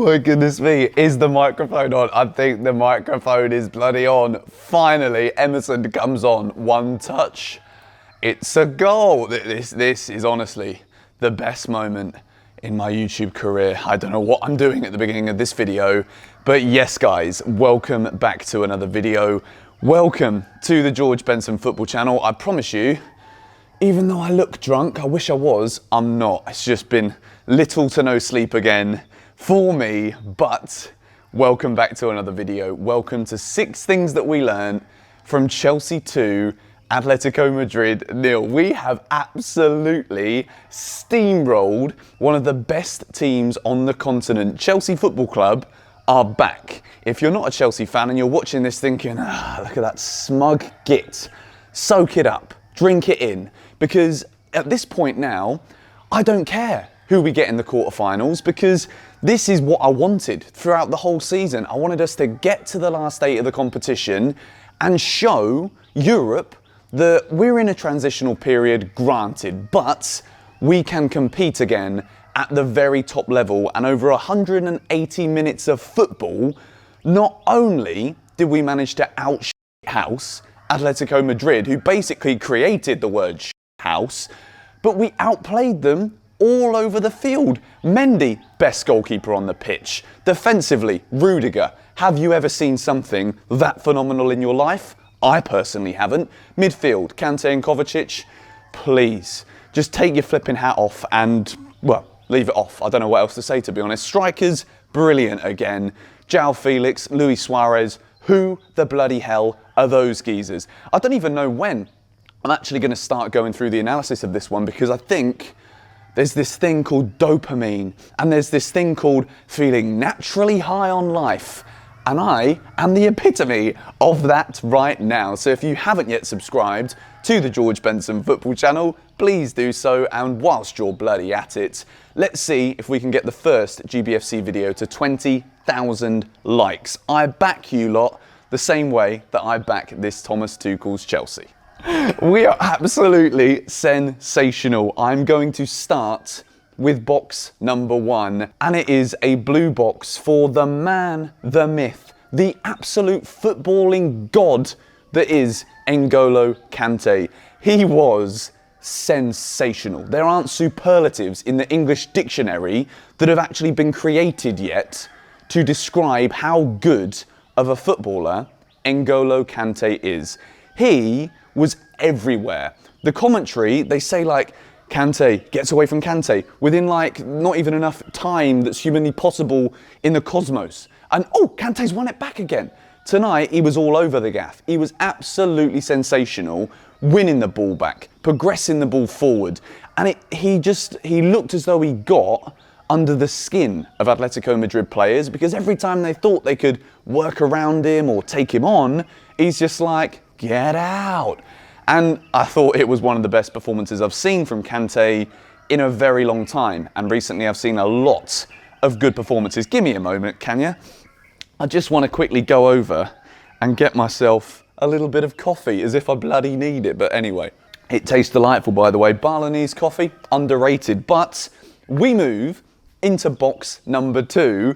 my goodness me, is the microphone on? I think the microphone is bloody on. Finally, Emerson comes on, one touch. It's a goal. This is honestly the best moment in my YouTube career. I don't know what I'm doing at the beginning of this video, but yes guys, welcome back to another video. Welcome to the George Benson Football Channel. I promise you, even though I look drunk, I wish I was, I'm not. It's just been little to no sleep again for me, but welcome back to another video. Welcome to 6 things that we learned from Chelsea 2, Atletico Madrid 0. We have absolutely steamrolled one of the best teams on the continent. Chelsea Football Club are back. If you're not a Chelsea fan and you're watching this thinking, look at that smug git, soak it up, drink it in, because at this point now, I don't care who we get in the quarterfinals, because this is what I wanted throughout the whole season. I wanted us to get to the last 8 of the competition and show Europe that we're in a transitional period, granted, but we can compete again at the very top level. And over 180 minutes of football, not only did we manage to out-house Atletico Madrid, who basically created the word house, but we outplayed them all over the field. Mendy, best goalkeeper on the pitch. Defensively, Rudiger. Have you ever seen something that phenomenal in your life? I personally haven't. Midfield, Kante and Kovacic, please, just take your flipping hat off and, well, leave it off. I don't know what else to say, to be honest. Strikers, brilliant again. João Felix, Luis Suarez, who the bloody hell are those geezers? I don't even know when I'm actually going to start going through the analysis of this one, because I think there's this thing called dopamine, and there's this thing called feeling naturally high on life. And I am the epitome of that right now. So if you haven't yet subscribed to the George Benson Football Channel, please do so. And whilst you're bloody at it, let's see if we can get the first GBFC video to 20,000 likes. I back you lot the same way that I back this Thomas Tuchel's Chelsea. We are absolutely sensational. I'm going to start with box number 1, and it is a blue box for the man, the myth, the absolute footballing god that is N'Golo Kante. He was sensational. There aren't superlatives in the English dictionary that have actually been created yet to describe how good of a footballer N'Golo Kante is. He was everywhere. The commentary, they say like, Kante gets away from Kante within like not even enough time that's humanly possible in the cosmos. And oh, Kante's won it back again. Tonight, he was all over the gaff. He was absolutely sensational, winning the ball back, progressing the ball forward. And he looked as though he got under the skin of Atletico Madrid players, because every time they thought they could work around him or take him on, he's just like, get out. And I thought it was one of the best performances I've seen from Kante in a very long time. And recently I've seen a lot of good performances. Give me a moment, can you? I just want to quickly go over and get myself a little bit of coffee, as if I bloody need it. But anyway, it tastes delightful, by the way. Balinese coffee, underrated. But we move into box number 2.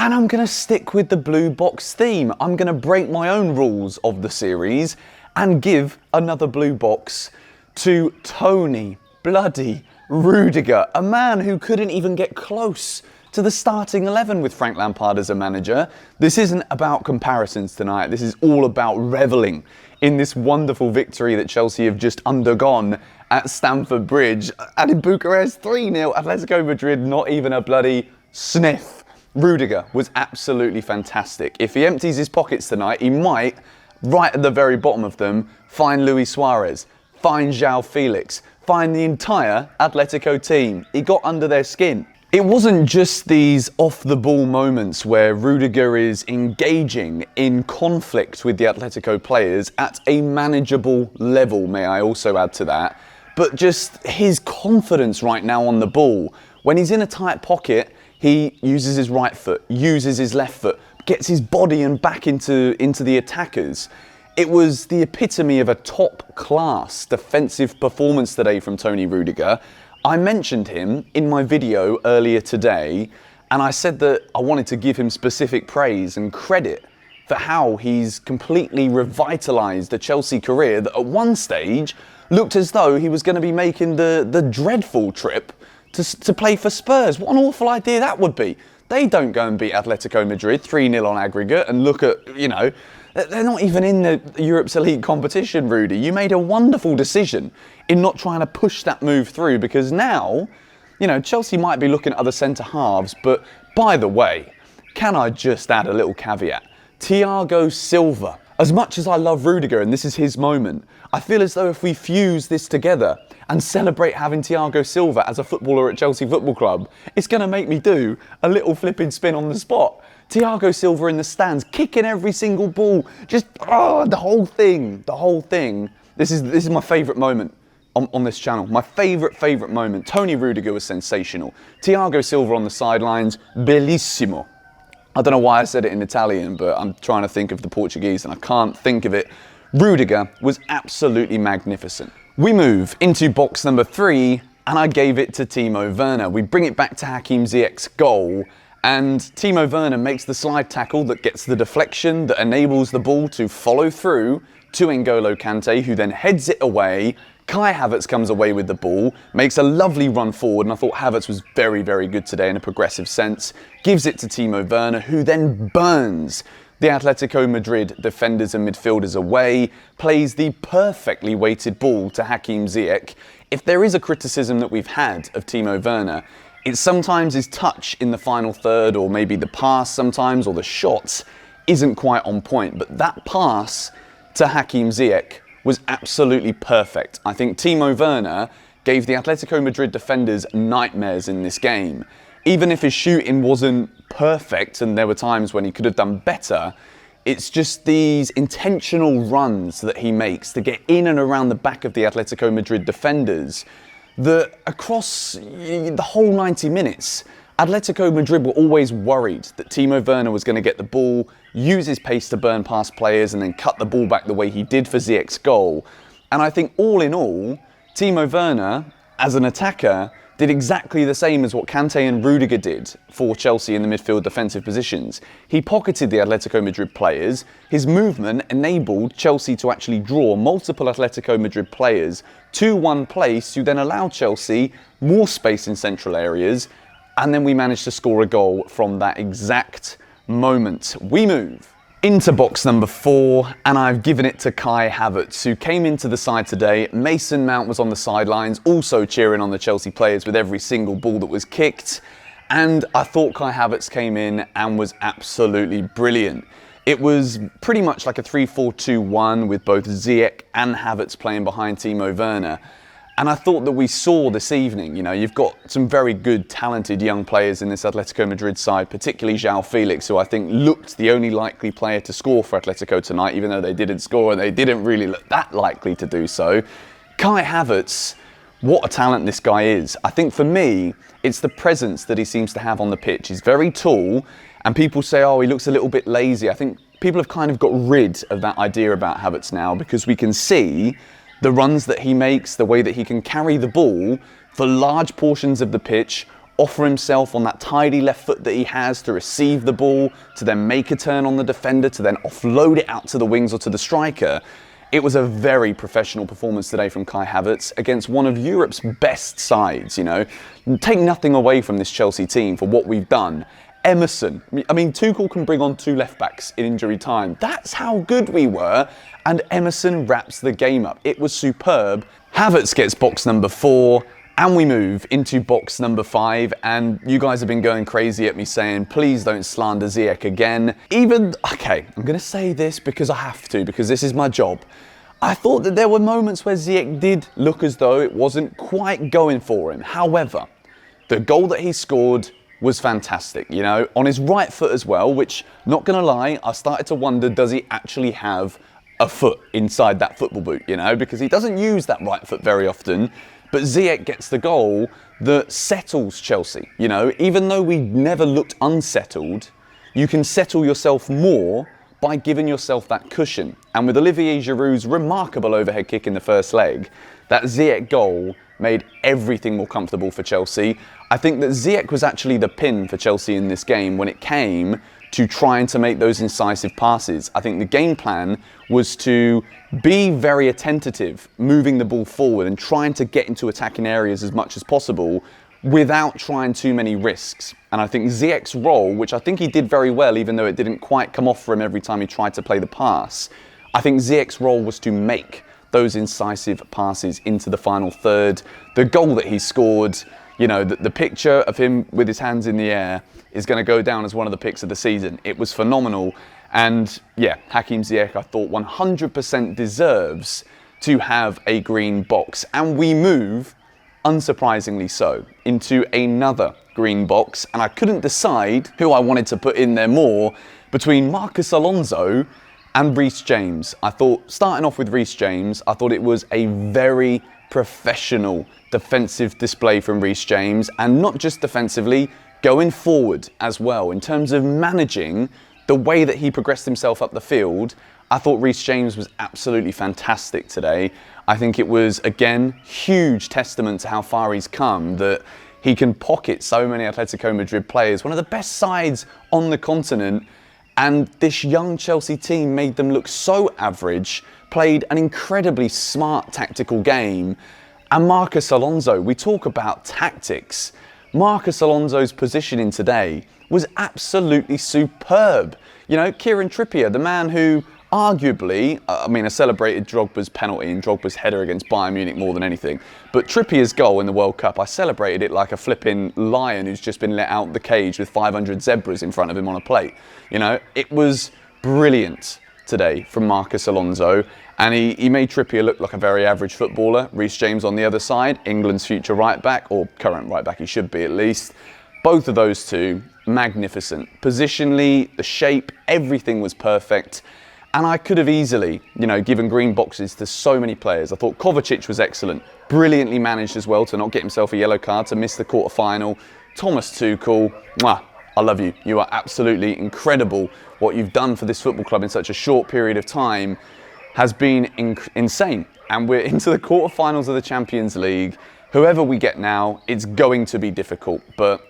And I'm going to stick with the blue box theme. I'm going to break my own rules of the series and give another blue box to Tony bloody Rudiger, a man who couldn't even get close to the starting 11 with Frank Lampard as a manager. This isn't about comparisons tonight. This is all about reveling in this wonderful victory that Chelsea have just undergone at Stamford Bridge. And in Bucharest, 3-0, Atletico Madrid, not even a bloody sniff. Rudiger was absolutely fantastic. If he empties his pockets tonight, he might, right at the very bottom of them, find Luis Suarez, find João Felix, find the entire Atletico team. He got under their skin. It wasn't just these off-the-ball moments where Rudiger is engaging in conflict with the Atletico players at a manageable level, may I also add to that, but just his confidence right now on the ball. When he's in a tight pocket, he uses his right foot, uses his left foot, gets his body and back into the attackers. It was the epitome of a top-class defensive performance today from Tony Rudiger. I mentioned him in my video earlier today, And I said that I wanted to give him specific praise and credit for how he's completely revitalised a Chelsea career that at one stage looked as though he was going to be making the dreadful trip to play for Spurs. What an awful idea that would be. They don't go and beat Atletico Madrid 3-0 on aggregate and look at, you know, they're not even in the Europe's elite competition, Rudy. You made a wonderful decision in not trying to push that move through, because now, you know, Chelsea might be looking at other centre halves, but by the way, can I just add a little caveat? Thiago Silva. As much as I love Rudiger and this is his moment, I feel as though if we fuse this together and celebrate having Thiago Silva as a footballer at Chelsea Football Club, it's going to make me do a little flipping spin on the spot. Thiago Silva in the stands, kicking every single ball, just the whole thing. This is my favourite moment on this channel. My favourite moment. Tony Rudiger was sensational. Thiago Silva on the sidelines, bellissimo. I don't know why I said it in Italian, but I'm trying to think of the Portuguese and I can't think of it. Rudiger was absolutely magnificent. We move into box number 3 and I gave it to Timo Werner. We bring it back to Hakim Ziyech's goal and Timo Werner makes the slide tackle that gets the deflection that enables the ball to follow through to N'Golo Kante, who then heads it away. Kai Havertz comes away with the ball, makes a lovely run forward, and I thought Havertz was very, very good today in a progressive sense. Gives it to Timo Werner, who then burns the Atletico Madrid defenders and midfielders away, plays the perfectly weighted ball to Hakim Ziyech. If there is a criticism that we've had of Timo Werner, it's sometimes his touch in the final third, or maybe the pass sometimes, or the shots isn't quite on point. But that pass to Hakim Ziyech was absolutely perfect. I think Timo Werner gave the Atletico Madrid defenders nightmares in this game. Even if his shooting wasn't perfect and there were times when he could have done better, it's just these intentional runs that he makes to get in and around the back of the Atletico Madrid defenders that across the whole 90 minutes, Atletico Madrid were always worried that Timo Werner was going to get the ball, use his pace to burn past players and then cut the ball back the way he did for Ziyech's goal. And I think all in all, Timo Werner, as an attacker, did exactly the same as what Kante and Rudiger did for Chelsea in the midfield defensive positions. He pocketed the Atletico Madrid players. His movement enabled Chelsea to actually draw multiple Atletico Madrid players to one place to then allow Chelsea more space in central areas. And then we managed to score a goal from that exact moment. We move into box number 4, and I've given it to Kai Havertz, who came into the side today. Mason Mount was on the sidelines, also cheering on the Chelsea players with every single ball that was kicked. And I thought Kai Havertz came in and was absolutely brilliant. It was pretty much like a 3-4-2-1 with both Ziyech and Havertz playing behind Timo Werner. And I thought that we saw this evening, you know, you've got some very good, talented young players in this Atletico Madrid side, particularly João Felix, who I think looked the only likely player to score for Atletico tonight, even though they didn't score and they didn't really look that likely to do so. Kai Havertz, what a talent this guy is. I think for me, it's the presence that he seems to have on the pitch. He's very tall, and people say, oh, he looks a little bit lazy. I think people have kind of got rid of that idea about Havertz now, because we can see the runs that he makes, the way that he can carry the ball for large portions of the pitch, offer himself on that tidy left foot that he has to receive the ball, to then make a turn on the defender, to then offload it out to the wings or to the striker. It was a very professional performance today from Kai Havertz against one of Europe's best sides, you know. Take nothing away from this Chelsea team for what we've done. Emerson, I mean, Tuchel can bring on 2 left-backs in injury time. That's how good we were. And Emerson wraps the game up. It was superb. Havertz gets box number 4, and we move into box number 5. And you guys have been going crazy at me saying, please don't slander Ziyech again. Okay, I'm going to say this because I have to, because this is my job. I thought that there were moments where Ziyech did look as though it wasn't quite going for him. However, the goal that he scored was fantastic, you know, on his right foot as well, which, not gonna lie, I started to wonder, does he actually have a foot inside that football boot, you know, because he doesn't use that right foot very often. But Ziyech gets the goal that settles Chelsea, you know, even though we never looked unsettled, you can settle yourself more by giving yourself that cushion. And with Olivier Giroud's remarkable overhead kick in the first leg, that Ziyech goal made everything more comfortable for Chelsea. I think that Ziyech was actually the pin for Chelsea in this game when it came to trying to make those incisive passes. I think the game plan was to be very attentive, moving the ball forward and trying to get into attacking areas as much as possible without trying too many risks. And I think Ziyech's role, which I think he did very well, even though it didn't quite come off for him every time he tried to play the pass, I think Ziyech's role was to make those incisive passes into the final third. The goal that he scored, you know, the picture of him with his hands in the air is going to go down as one of the picks of the season. It was phenomenal. And yeah, Hakim Ziyech, I thought 100% deserves to have a green box. And we move, unsurprisingly so, into another green box. And I couldn't decide who I wanted to put in there more between Marcus Alonso and Reece James. I thought, starting off with Reece James, I thought it was a very professional defensive display from Reece James, and not just defensively, going forward as well. In terms of managing the way that he progressed himself up the field, I thought Reece James was absolutely fantastic today. I think it was, again, huge testament to how far he's come, that he can pocket so many Atletico Madrid players, one of the best sides on the continent, and this young Chelsea team made them look so average, played an incredibly smart tactical game. And Marcus Alonso, we talk about tactics. Marcus Alonso's positioning today was absolutely superb. You know, Kieran Trippier, the man who arguably, I celebrated Drogba's penalty and Drogba's header against Bayern Munich more than anything. But Trippier's goal in the World Cup, I celebrated it like a flipping lion who's just been let out the cage with 500 zebras in front of him on a plate. You know, it was brilliant today from Marcus Alonso. And he made Trippier look like a very average footballer. Reece James on the other side, England's future right back, or current right back he should be at least. Both of those two, magnificent. Positionally, the shape, everything was perfect. And I could have easily, you know, given green boxes to so many players. I thought Kovacic was excellent, brilliantly managed as well to not get himself a yellow card, to miss the quarter-final. Thomas Tuchel, mwah, I love you. You are absolutely incredible. What you've done for this football club in such a short period of time has been insane. And we're into the quarterfinals of the Champions League. Whoever we get now, it's going to be difficult. But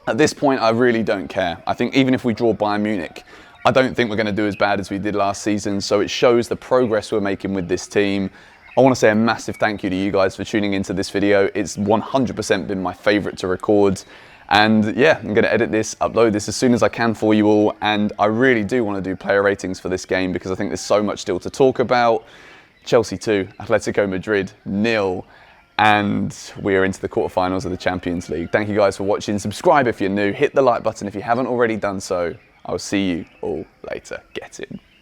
at this point, I really don't care. I think even if we draw Bayern Munich, I don't think we're going to do as bad as we did last season. So it shows the progress we're making with this team. I want to say a massive thank you to you guys for tuning into this video. It's 100% been my favorite to record. And yeah, I'm going to edit this, upload this as soon as I can for you all. And I really do want to do player ratings for this game because I think there's so much still to talk about. Chelsea 2, Atletico Madrid 0. And we are into the quarterfinals of the Champions League. Thank you guys for watching. Subscribe if you're new. Hit the like button if you haven't already done so. I'll see you all later. Get in.